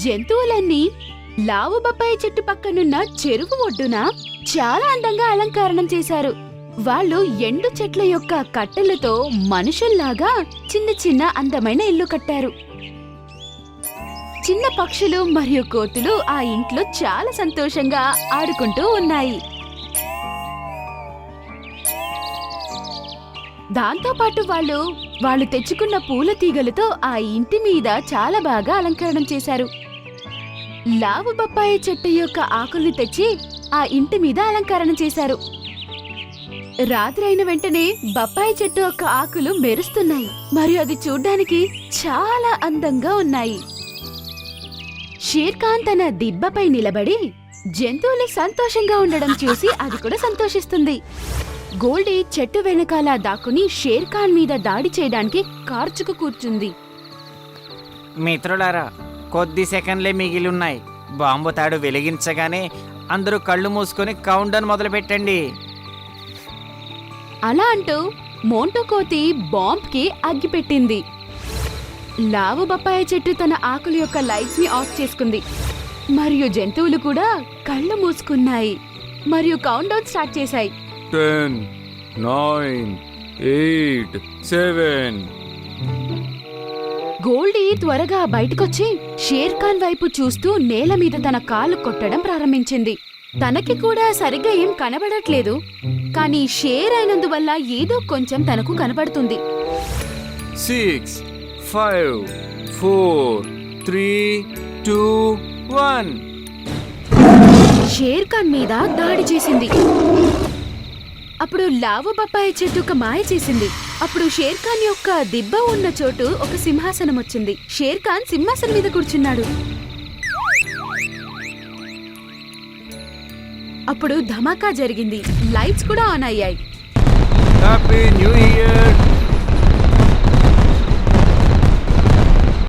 జంతువులన్నీ లావు బొప్పాయి చెట్టు పక్కనున్న చెరువు ఒడ్డున చాలా అందంగా అలంకరణం చేశారు. వాళ్ళు ఎండు చెట్ల యొక్క కట్టెలతో మనుషుల్లాగా చిన్న చిన్న అందమైన ఇల్లు కట్టారు. చిన్న పక్షులు మరియు కోతులు ఆ ఇంట్లో చాలా సంతోషంగా ఆడుకుంటూ ఉన్నాయి. దాంతో పాటు వాళ్ళు తెచ్చుకున్న పూల తీగలతో ఆ ఇంటి మీద చాలా బాగా అలంకరణం చేశారు. లావు బొప్పాయి చెట్టు యొక్క ఆకుల్ని తెచ్చి ఆ ఇంటి మీద అలంకరణ చేశారు. రాత్రి అయిన వెంటనే బొప్పాయి చెట్టు యొక్క ఆకులు మెరుస్తున్నాయి మరియు అది చూడ్డానికి చాలా అందంగా ఉన్నాయి. షేర్ఖాన్ తన దిబ్బపై నిలబడి జంతువులు సంతోషంగా ఉండడం చూసి అది కూడా సంతోషిస్తుంది. గోల్డీ చెట్టు వెనకాల దాక్కుని షేర్ఖాన్ మీద దాడి చేయడానికి కార్చుకు కూర్చుంది. మిత్రులారా, కొద్ది సెకండ్లే మిగిలిన్నాయి. బాంబు తాడు వెలిగించగానే అందరూ కళ్ళు మూసుకొని కౌంట్ డౌన్ మొదలు పెట్టండి. అలా అంటూ మోంటూ కోతి బాంబ్కి అగ్గిపెట్టింది. లావు బొప్పాయి చెట్టు తన ఆకుల యొక్క లైట్స్ ని ఆఫ్ చేసుకుంది మరియు జంతువులు కూడా కళ్ళు మూసుకున్నాయి మరియు కౌంట్ డౌన్ స్టార్ట్ చేశాయి. 10, 9, 8, 7. గోల్డీ త్వరగా బయటకొచ్చి షేర్ఖాన్ వైపు చూస్తూ నేల మీద తన కాలు కొట్టడం ప్రారంభించింది. తనకి కూడా సరిగ్గా ఏం కనబడట్లేదు, కానీ షేర్ అయినందువల్ల ఏదో కొంచెం తనకు కనబడుతుంది. 6, 5, 4, 3, 2, 1. షేర్ఖాన్ మీద దాడి చేసింది. అప్పుడు లావు బొప్పాయి చెట్టు ఒక మాయ చేసింది. అప్పుడు షేర్ఖాన్ యొక్క దిబ్బ ఉన్న చోటు ఒక సింహాసనం వచ్చింది. షేర్ఖాన్ సింహాసనం మీద కూర్చున్నాడు. అప్పుడు ధమాకా జరిగింది. లైట్స్ కూడా ఆన్ అయ్యాయి. Happy new year.